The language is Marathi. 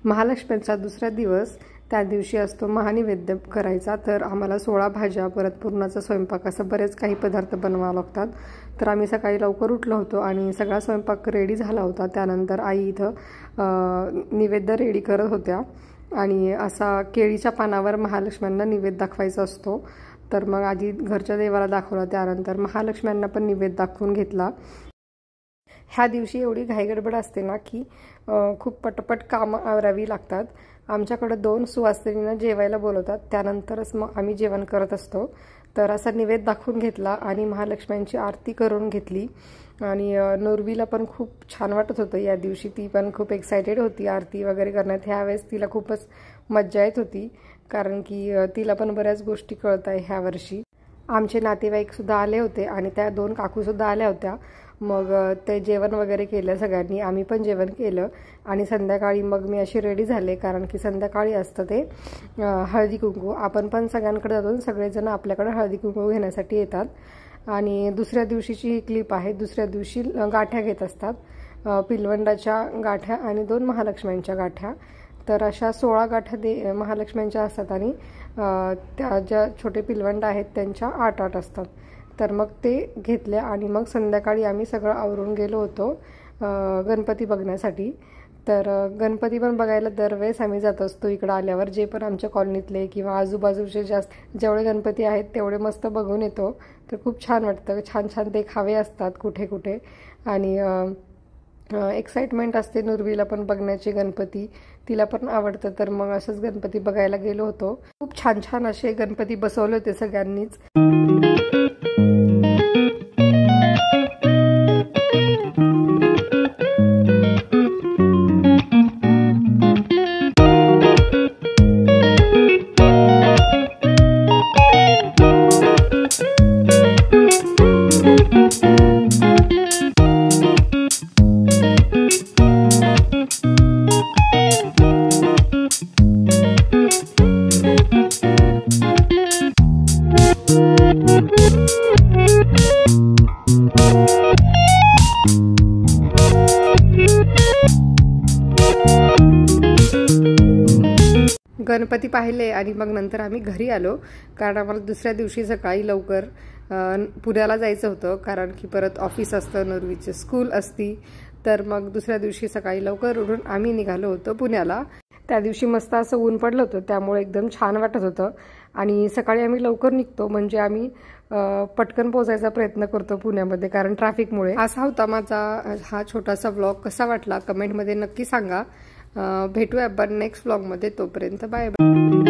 महालक्ष्मीचा दुसरा दिवस, त्या दिवशी असतो महानिवेद्य करायचा। तर आम्हाला 16 भाज्या, परत पुरणाचा स्वयंपाक, असं बरेच काही पदार्थ बनवावे लागतात। तर आम्ही सकाळी लवकर उठलो होतो आणि सगळा स्वयंपाक रेडी झाला होता। त्यानंतर आई इथं निवेद्य रेडी करत होत्या आणि असा केळीच्या पानावर महालक्ष्म्यांना निवेद्य दाखवायचा असतो। तर मग आधी घरच्या देवाला दाखवला, त्यानंतर महालक्ष्म्यांना पण निवेद्य दाखवून घेतला। ह्या दिवशी एवढी घाईगडबड असते ना की खूप पटपट कामं आवरावी लागतात। आमच्याकडे 2 सुवासिनींना जेवायला बोलवतात, त्यानंतरच मग आम्ही जेवण करत असतो। तर असा निवेद्य दाखवून घेतला आणि महालक्ष्म्यांची आरती करून घेतली आणि नुर्वीला पण खूप छान वाटत होतं या दिवशी। ती पण खूप एक्साइटेड होती आरती वगैरे करण्यात। ह्यावेळेस तिला खूपच मज्जा येत होती, कारण की तिला पण बऱ्याच गोष्टी कळत आहे ह्या वर्षी। आमचे नातेवाईकसुद्धा आले होते आणि त्या 2 काकूसुद्धा आल्या होत्या। मग ते जेवण वगैरे केलं सगळ्यांनी, आम्ही पण जेवण केलं आणि संध्याकाळी मग मी अशी रेडी झाले, कारण की संध्याकाळी असतं ते हळदी कुंकू। आपण पण सगळ्यांकडे जातो, सगळेजण आपल्याकडे हळदी कुंकू घेण्यासाठी येतात। आणि दुसऱ्या दिवशीची ही क्लिप आहे। दुसऱ्या दिवशी गाठ्या घेत असतात, पिलवंडाच्या गाठ्या आणि 2 महालक्ष्म्यांच्या गाठ्या। तर अशा 16 गाठ्या महालक्ष्म्यांच्या असतात आणि त्या ज्या छोटे पिलवंड आहेत त्यांच्या 8 असतात। तर मग ते घेतले आणि मग संध्याकाळी आम्ही सगळं आवरून गेलो होतो गणपती बघण्यासाठी। तर गणपती पण बघायला दरवेळेस आम्ही जात असतो इकडं आल्यावर। जे पण आमच्या कॉलनीतले किंवा आजूबाजूचे जेवढे गणपती आहेत तेवढे मस्त बघून येतो। तर खूप छान वाटतं, छान छान देखावे असतात कुठे कुठे आणि एक्साइटमेंट असते नुर्वीला पण बघण्याची गणपती, तिला पण आवडतं। तर मग असंच गणपती बघायला गेलो होतो। खूप छान छान असे गणपती बसवले होते सगळ्यांनीच। गणपती पाहिले आणि मग नंतर आम्ही घरी आलो, कारण आम्हाला दुसऱ्या दिवशी सकाळी लवकर पुण्याला जायचं होतं, कारण की परत ऑफिस असतं, नुर्वीची स्कूल असती। तर मग दुसऱ्या दिवशी सकाळी लवकर उठून आम्ही निघालो होतो पुण्याला। त्या दिवशी मस्त असं ऊन पडलं होतं, त्यामुळे एकदम छान वाटत होतं आणि सकाळी आम्ही लवकर निघतो म्हणजे आम्ही पटकन पोहोचायचा प्रयत्न करतो पुण्यामध्ये, कारण ट्रॅफिकमुळे। असा होता माझा हा छोटासा व्लॉग। कसा वाटला कमेंटमध्ये नक्की सांगा। भेटूया आपण नेक्स्ट व्लॉगमध्ये, तोपर्यंत बाय बाय।